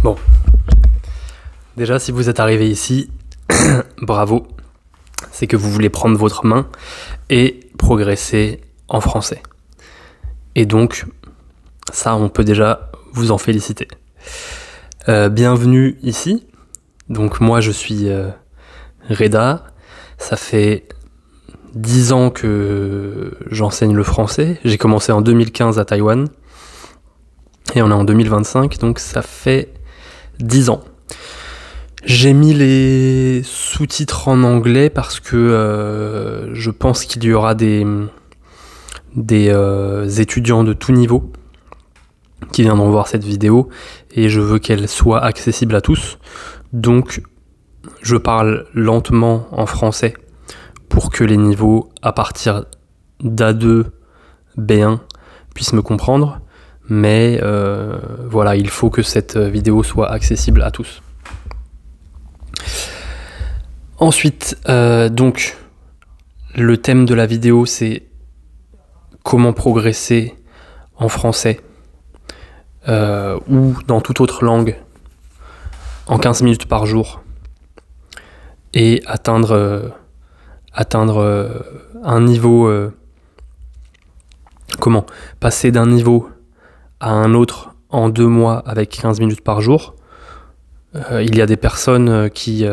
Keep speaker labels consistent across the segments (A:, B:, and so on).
A: Bon, déjà si vous êtes arrivé ici, bravo, c'est que vous voulez prendre votre main et progresser en français. Et donc, ça on peut déjà vous en féliciter. Bienvenue ici, donc moi je suis Reda, ça fait 10 ans que j'enseigne le français, j'ai commencé en 2015 à Taïwan, et on est en 2025, donc ça fait 10 ans. J'ai mis les sous-titres en anglais parce que je pense qu'il y aura des étudiants de tout niveau qui viendront voir cette vidéo et je veux qu'elle soit accessible à tous. Donc je parle lentement en français pour que les niveaux à partir d'A2, B1 puissent me comprendre. Mais voilà, il faut que cette vidéo soit accessible à tous. Ensuite, donc, le thème de la vidéo, c'est comment progresser en français ou dans toute autre langue en 15 minutes par jour et atteindre un niveau... comment passer d'un niveau à un autre en 2 mois avec 15 minutes par jour. Il y a des personnes qui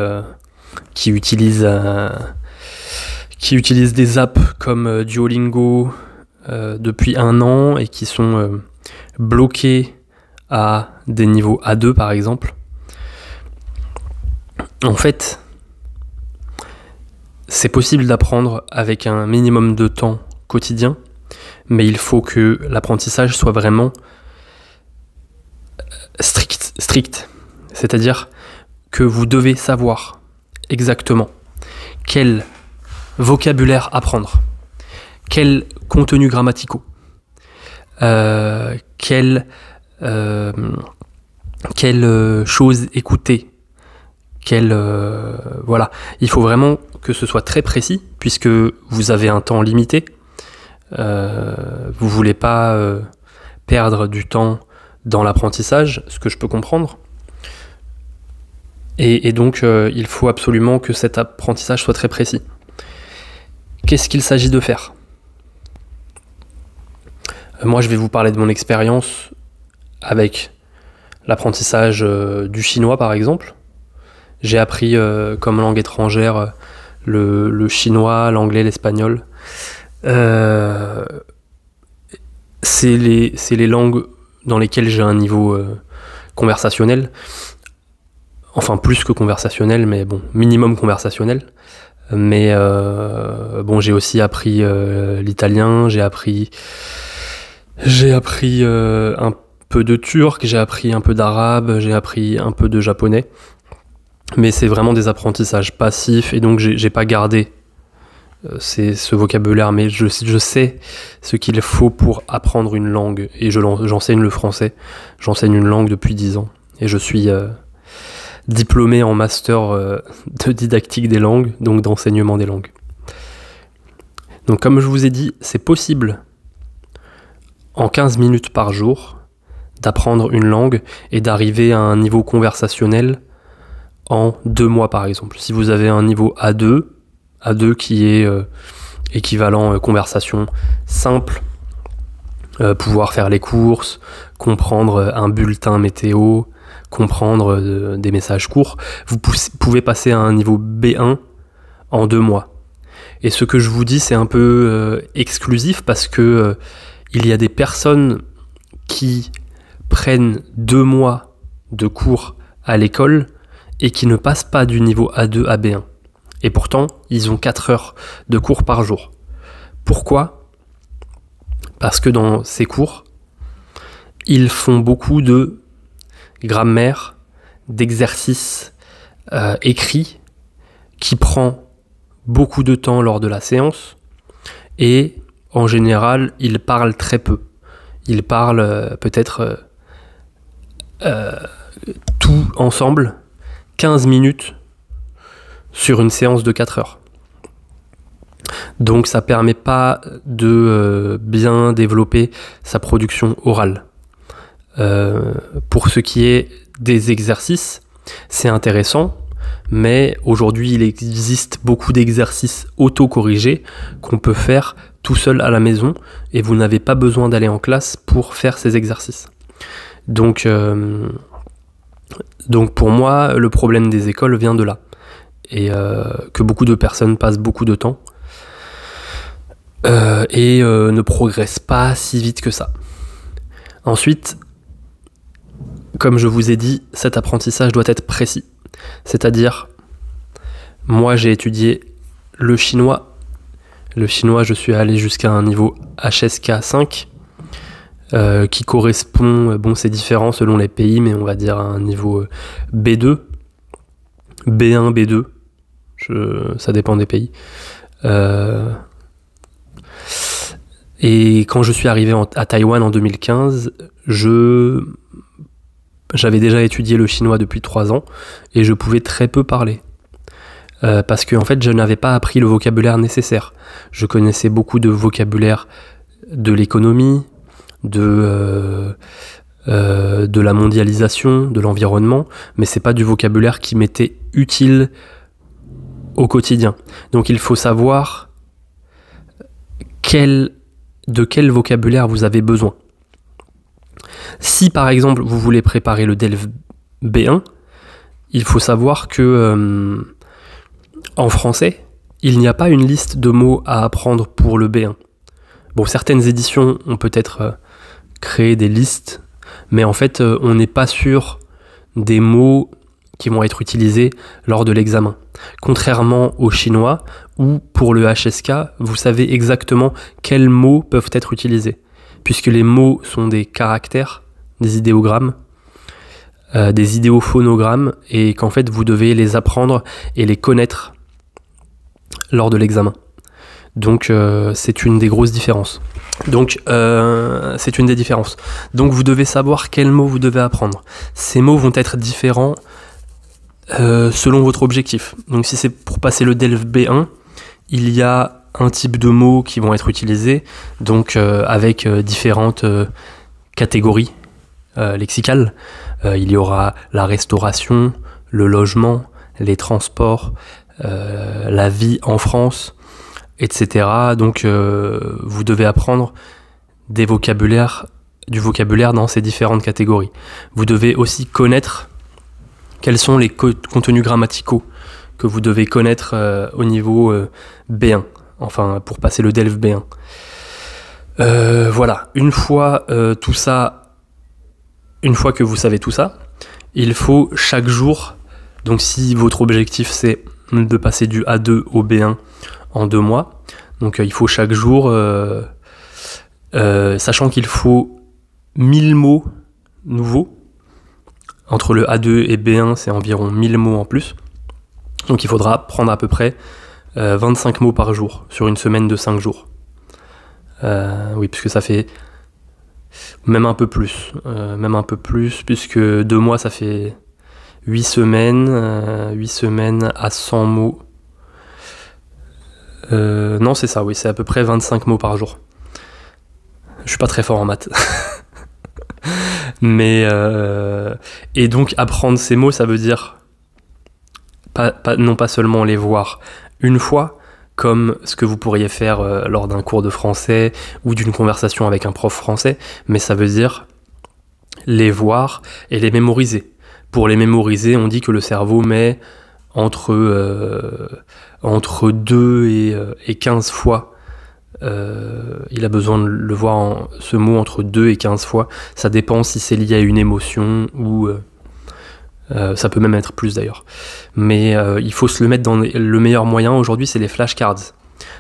A: utilisent des apps comme Duolingo depuis 1 an et qui sont bloquées à des niveaux A2 par exemple. En fait, c'est possible d'apprendre avec un minimum de temps quotidien, mais il faut que l'apprentissage soit vraiment strict. C'est-à-dire que vous devez savoir exactement quel vocabulaire apprendre, quels contenus grammaticaux, quelles choses écouter, voilà. Il faut vraiment que ce soit très précis puisque vous avez un temps limité. Vous voulez pas perdre du temps dans l'apprentissage, ce que je peux comprendre. Et donc, il faut absolument que cet apprentissage soit très précis. Qu'est-ce qu'il s'agit de faire ? Moi, je vais vous parler de mon expérience avec l'apprentissage du chinois, par exemple. J'ai appris comme langue étrangère le chinois, l'anglais, l'espagnol. C'est les langues dans lesquelles j'ai un niveau conversationnel, enfin plus que conversationnel, mais bon, minimum conversationnel. Mais bon, j'ai aussi appris l'italien, j'ai appris un peu de turc, j'ai appris un peu d'arabe, j'ai appris un peu de japonais. Mais c'est vraiment des apprentissages passifs et donc j'ai pas gardé c'est ce vocabulaire, mais je sais ce qu'il faut pour apprendre une langue, et j'enseigne le français, j'enseigne une langue depuis 10 ans, et je suis diplômé en master de didactique des langues, donc d'enseignement des langues. Donc comme je vous ai dit, c'est possible en 15 minutes par jour d'apprendre une langue et d'arriver à un niveau conversationnel en 2 mois par exemple. Si vous avez un niveau A2 qui est équivalent conversation simple, pouvoir faire les courses, comprendre un bulletin météo, comprendre des messages courts, vous pouvez passer à un niveau B1 en 2 mois. Et ce que je vous dis, c'est un peu exclusif parce que il y a des personnes qui prennent 2 mois de cours à l'école et qui ne passent pas du niveau A2 à B1. Et pourtant, ils ont 4 heures de cours par jour. Pourquoi ? Parce que dans ces cours, ils font beaucoup de grammaire, d'exercices écrits, qui prend beaucoup de temps lors de la séance, et en général, ils parlent très peu. Ils parlent peut-être tout ensemble, 15 minutes sur une séance de 4 heures. Donc ça permet pas de bien développer sa production orale. Pour ce qui est des exercices, c'est intéressant, mais aujourd'hui il existe beaucoup d'exercices auto-corrigés qu'on peut faire tout seul à la maison et vous n'avez pas besoin d'aller en classe pour faire ces exercices. Donc pour moi, le problème des écoles vient de là. Et que beaucoup de personnes passent beaucoup de temps et ne progressent pas si vite que ça. Ensuite, comme je vous ai dit, cet apprentissage doit être précis. C'est-à-dire, moi j'ai étudié le chinois. Le chinois, je suis allé jusqu'à un niveau HSK5 qui correspond, bon c'est différent selon les pays, mais on va dire à un niveau B2, B1, B2. Ça dépend des pays. Et quand je suis arrivé à Taïwan en 2015, j'avais déjà étudié le chinois depuis 3 ans et je pouvais très peu parler. Parce que en fait, je n'avais pas appris le vocabulaire nécessaire. Je connaissais beaucoup de vocabulaire de l'économie, de la mondialisation, de l'environnement, mais c'est pas du vocabulaire qui m'était utile au quotidien. Donc il faut savoir de quel vocabulaire vous avez besoin. Si par exemple vous voulez préparer le DELF B1, il faut savoir que en français, il n'y a pas une liste de mots à apprendre pour le B1. Bon, certaines éditions ont peut-être créé des listes, mais en fait on n'est pas sûr des mots qui vont être utilisés lors de l'examen. Contrairement au chinois, où pour le HSK, vous savez exactement quels mots peuvent être utilisés, puisque les mots sont des caractères, des idéogrammes, des idéophonogrammes, et qu'en fait vous devez les apprendre et les connaître lors de l'examen. Donc c'est une des grosses différences. Donc c'est une des différences. Donc vous devez savoir quels mots vous devez apprendre. Ces mots vont être différents selon votre objectif. Donc si c'est pour passer le DELF B1, il y a un type de mots qui vont être utilisés, donc avec différentes catégories lexicales. Il y aura la restauration, le logement, les transports, la vie en France, etc. Donc vous devez apprendre du vocabulaire dans ces différentes catégories. Vous devez aussi connaître quels sont les contenus grammaticaux que vous devez connaître au niveau B1, enfin pour passer le DELF B1. Voilà, une fois que vous savez tout ça, il faut chaque jour, donc si votre objectif c'est de passer du A2 au B1 en 2 mois, donc il faut chaque jour, sachant qu'il faut 1000 mots nouveaux. Entre le A2 et B1, c'est environ 1000 mots en plus. Donc il faudra prendre à peu près 25 mots par jour, sur une semaine de 5 jours. Oui, puisque ça fait même un peu plus, puisque 2 mois, ça fait 8 semaines, 8 semaines à 100 mots. Non, c'est ça, oui, c'est à peu près 25 mots par jour. Je suis pas très fort en maths. Mais et donc apprendre ces mots, ça veut dire non pas seulement les voir une fois, comme ce que vous pourriez faire lors d'un cours de français ou d'une conversation avec un prof français, mais ça veut dire les voir et les mémoriser. Pour les mémoriser, on dit que le cerveau met entre 2 et 15 fois. Il a besoin de le voir ce mot entre 2 et 15 fois. Ça dépend si c'est lié à une émotion ou ça peut même être plus d'ailleurs. Mais il faut se le mettre dans le meilleur moyen aujourd'hui, c'est les flashcards.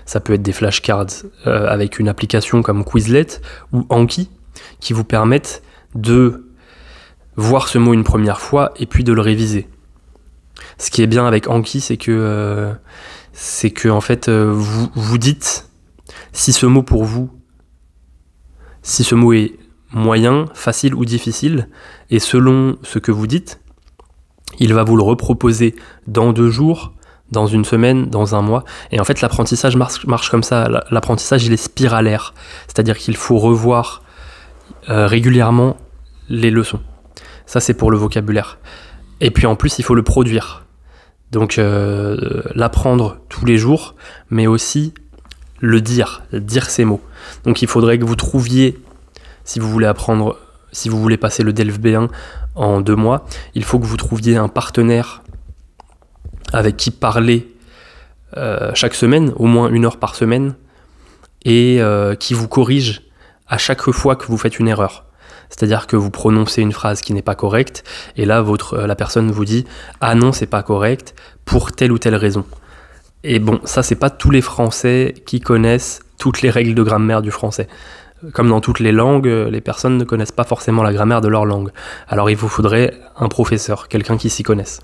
A: Ça peut être des flashcards avec une application comme Quizlet ou Anki qui vous permettent de voir ce mot une première fois et puis de le réviser. Ce qui est bien avec Anki, c'est que en fait vous dites si ce mot pour vous, si ce mot est moyen, facile ou difficile, et selon ce que vous dites, il va vous le reproposer dans 2 jours, dans 1 semaine, dans 1 mois. Et en fait, l'apprentissage marche comme ça. L'apprentissage, il est spiralaire. C'est-à-dire qu'il faut revoir régulièrement les leçons. Ça, c'est pour le vocabulaire. Et puis en plus, il faut le produire. Donc l'apprendre tous les jours, mais aussi le dire ces mots. Donc il faudrait que vous trouviez, si vous voulez apprendre, si vous voulez passer le DELF B1 en 2 mois, il faut que vous trouviez un partenaire avec qui parler chaque semaine, au moins 1 heure par semaine, et qui vous corrige à chaque fois que vous faites une erreur. C'est-à-dire que vous prononcez une phrase qui n'est pas correcte, et là la personne vous dit « Ah non, c'est pas correct, pour telle ou telle raison ». Et bon, ça c'est pas tous les Français qui connaissent toutes les règles de grammaire du français. Comme dans toutes les langues, les personnes ne connaissent pas forcément la grammaire de leur langue. Alors il vous faudrait un professeur, quelqu'un qui s'y connaisse.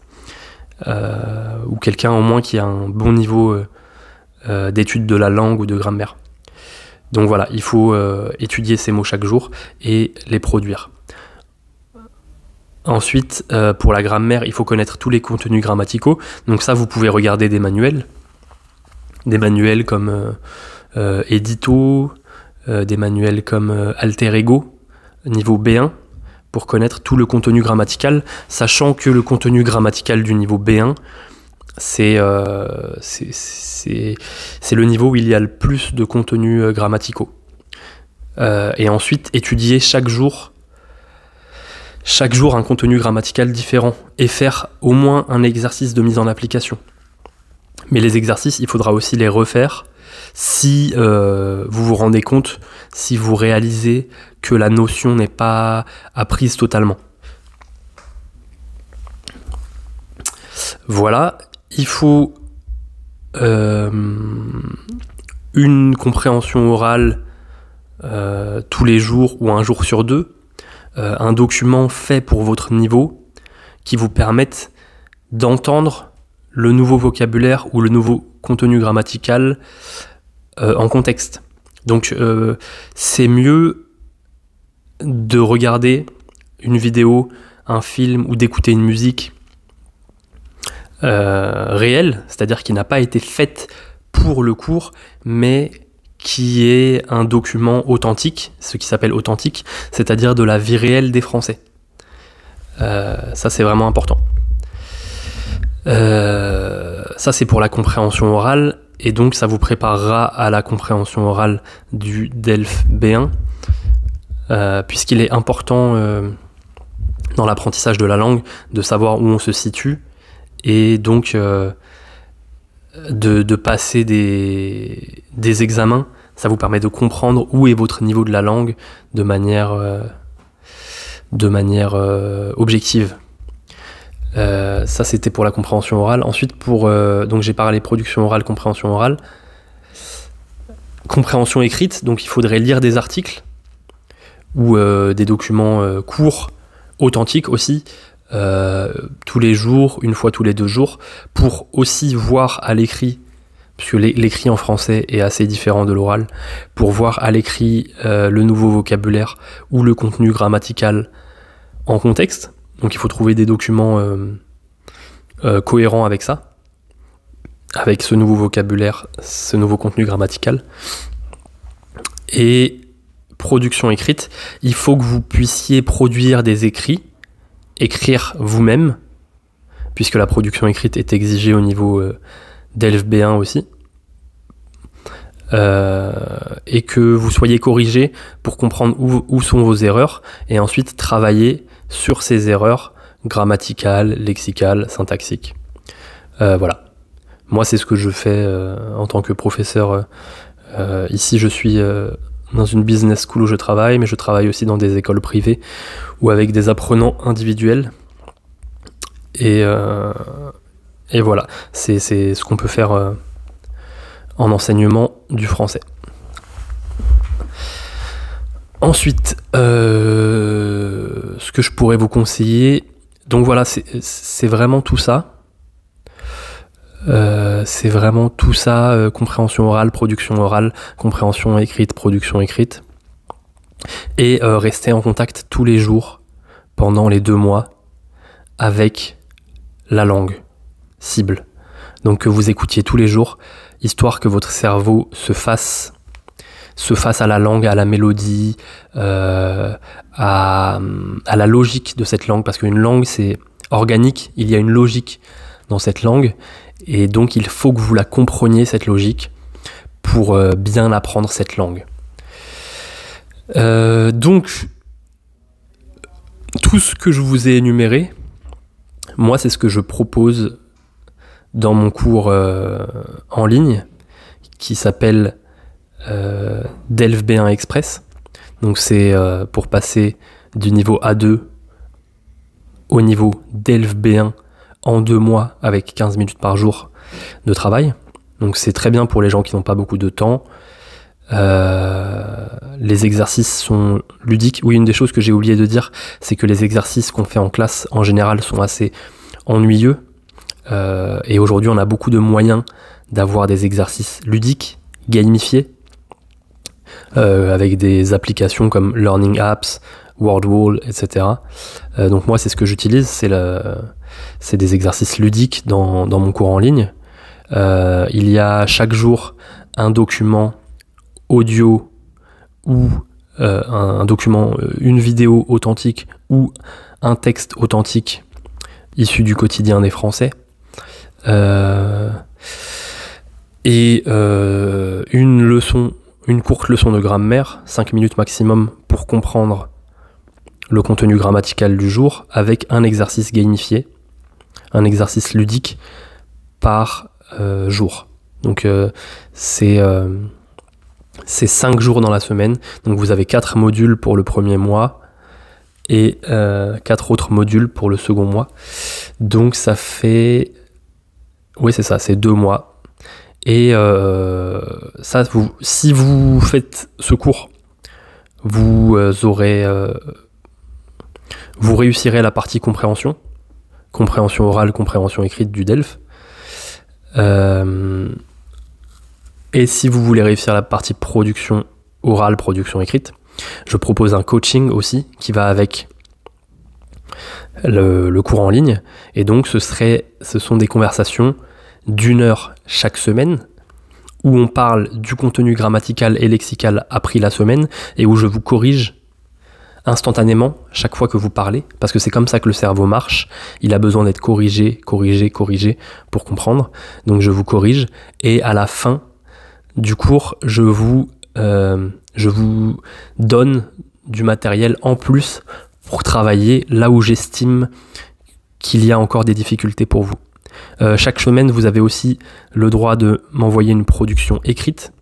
A: Ou quelqu'un au moins qui a un bon niveau d'étude de la langue ou de grammaire. Donc voilà, il faut étudier ces mots chaque jour et les produire. Ensuite, pour la grammaire, il faut connaître tous les contenus grammaticaux. Donc ça, vous pouvez regarder des manuels comme Edito, des manuels comme Alter Ego, niveau B1, pour connaître tout le contenu grammatical, sachant que le contenu grammatical du niveau B1, c'est le niveau où il y a le plus de contenus grammaticaux. Et ensuite, étudier chaque jour un contenu grammatical différent et faire au moins un exercice de mise en application. Mais les exercices, il faudra aussi les refaire si vous vous rendez compte, si vous réalisez que la notion n'est pas apprise totalement. Voilà. Il faut une compréhension orale tous les jours ou un jour sur 2, un document fait pour votre niveau qui vous permette d'entendre le nouveau vocabulaire ou le nouveau contenu grammatical en contexte. Donc c'est mieux de regarder une vidéo, un film ou d'écouter une musique réelle, c'est-à-dire qui n'a pas été faite pour le cours, mais qui est un document authentique, ce qui s'appelle authentique, c'est-à-dire de la vie réelle des Français. Ça, c'est vraiment important. Ça, c'est pour la compréhension orale, et donc ça vous préparera à la compréhension orale du DELF B1, puisqu'il est important dans l'apprentissage de la langue de savoir où on se situe, et donc de passer des examens. Ça vous permet de comprendre où est votre niveau de la langue de manière objective. Ça, c'était pour la compréhension orale. Ensuite, donc j'ai parlé production orale, compréhension orale. Compréhension écrite, donc il faudrait lire des articles ou des documents courts, authentiques aussi, tous les jours, une fois tous les 2 jours, pour aussi voir à l'écrit, puisque l'écrit en français est assez différent de l'oral, pour voir à l'écrit le nouveau vocabulaire ou le contenu grammatical en contexte. Donc il faut trouver des documents cohérents avec ça, avec ce nouveau vocabulaire, ce nouveau contenu grammatical. Et production écrite, il faut que vous puissiez produire des écrits, écrire vous-même, puisque la production écrite est exigée au niveau DELF B1 aussi, et que vous soyez corrigé pour comprendre où sont vos erreurs, et ensuite travailler sur ces erreurs grammaticales, lexicales, syntaxiques. Voilà. Moi, c'est ce que je fais en tant que professeur. Ici, je suis dans une business school où je travaille, mais je travaille aussi dans des écoles privées ou avec des apprenants individuels. Et voilà, c'est ce qu'on peut faire en enseignement du français. Ensuite, ce que je pourrais vous conseiller, donc voilà, c'est vraiment tout ça. C'est vraiment tout ça, compréhension orale, production orale, compréhension écrite, production écrite. Et rester en contact tous les jours pendant les 2 mois avec la langue cible. Donc que vous écoutiez tous les jours, histoire que votre cerveau se fasse se fasse à la langue, à la mélodie, à la logique de cette langue, parce qu'une langue c'est organique, il y a une logique dans cette langue, et donc il faut que vous la compreniez, cette logique, pour bien apprendre cette langue. Donc, tout ce que je vous ai énuméré, moi c'est ce que je propose dans mon cours en ligne, qui s'appelle DELF B1 Express. Donc c'est pour passer du niveau A2 au niveau DELF B1 en 2 mois avec 15 minutes par jour de travail. Donc c'est très bien pour les gens qui n'ont pas beaucoup de temps. Les exercices sont ludiques. Oui, une des choses que j'ai oublié de dire, c'est que les exercices qu'on fait en classe en général sont assez ennuyeux. Et aujourd'hui on a beaucoup de moyens d'avoir des exercices ludiques, gamifiés, avec des applications comme Learning Apps, WordWall, etc. Donc moi c'est ce que j'utilise, c'est des exercices ludiques dans mon cours en ligne. Il y a chaque jour un document audio ou un document, une vidéo authentique ou un texte authentique issu du quotidien des Français. Et une courte leçon de grammaire, 5 minutes maximum pour comprendre le contenu grammatical du jour, avec un exercice gamifié, un exercice ludique par jour. Donc c'est 5 jours dans la semaine, donc vous avez 4 modules pour le premier mois et 4 autres modules pour le second mois. Donc ça fait... Oui, c'est ça, c'est 2 mois. Et ça, si vous faites ce cours, vous réussirez la partie compréhension orale, compréhension écrite du DELF. Et si vous voulez réussir la partie production orale, production écrite, je propose un coaching aussi qui va avec le cours en ligne. Et donc ce sont des conversations d'1 heure chaque semaine où on parle du contenu grammatical et lexical appris la semaine et où je vous corrige instantanément chaque fois que vous parlez, parce que c'est comme ça que le cerveau marche. Il a besoin d'être corrigé pour comprendre. Donc je vous corrige et à la fin du cours, je vous donne du matériel en plus pour travailler là où j'estime qu'il y a encore des difficultés pour vous. Chaque semaine, vous avez aussi le droit de m'envoyer une production écrite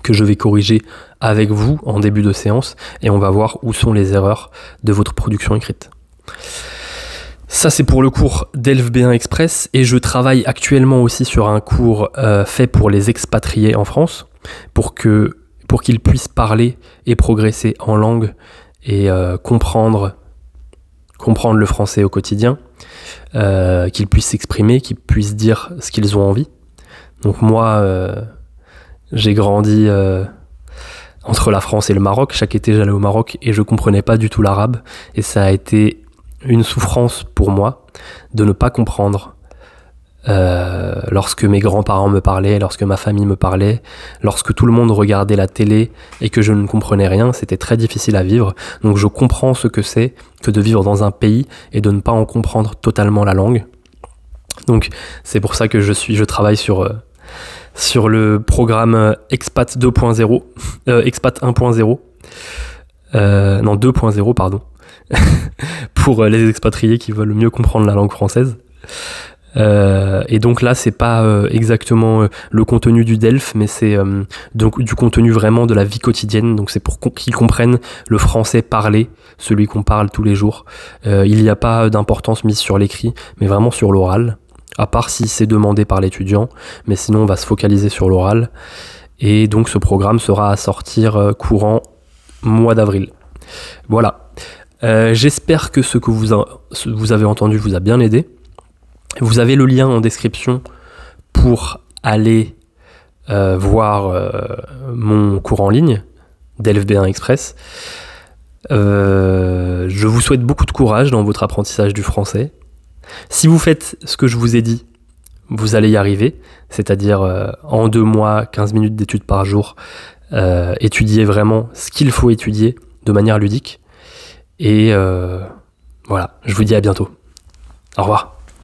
A: que je vais corriger avec vous en début de séance et on va voir où sont les erreurs de votre production écrite. Ça, c'est pour le cours DELF B1 Express et je travaille actuellement aussi sur un cours fait pour les expatriés en France pour qu'ils puissent parler et progresser en langue et comprendre le français au quotidien, qu'ils puissent s'exprimer, qu'ils puissent dire ce qu'ils ont envie. Donc moi, j'ai grandi entre la France et le Maroc. Chaque été, j'allais au Maroc et je comprenais pas du tout l'arabe. Et ça a été une souffrance pour moi de ne pas comprendre lorsque mes grands-parents me parlaient, lorsque ma famille me parlait, lorsque tout le monde regardait la télé et que je ne comprenais rien. C'était très difficile à vivre. Donc je comprends ce que c'est que de vivre dans un pays et de ne pas en comprendre totalement la langue. Donc c'est pour ça que je travaille sur le programme Expat 2.0, Expat 1.0, non 2.0 pardon, pour les expatriés qui veulent mieux comprendre la langue française. Et donc là, c'est pas exactement le contenu du DELF, mais c'est donc du contenu vraiment de la vie quotidienne. Donc c'est pour qu'ils comprennent le français parlé, celui qu'on parle tous les jours. Il n'y a pas d'importance mise sur l'écrit, mais vraiment sur l'oral, à part si c'est demandé par l'étudiant. Mais sinon, on va se focaliser sur l'oral. Et donc ce programme sera à sortir courant mois d'avril. Voilà. J'espère que ce que vous avez entendu vous a bien aidé. Vous avez le lien en description pour aller voir mon cours en ligne, DELF B1 Express. Je vous souhaite beaucoup de courage dans votre apprentissage du français. Si vous faites ce que je vous ai dit, vous allez y arriver, c'est-à-dire en 2 mois, 15 minutes d'études par jour, étudier vraiment ce qu'il faut étudier de manière ludique. Et voilà, je vous dis à bientôt. Au revoir.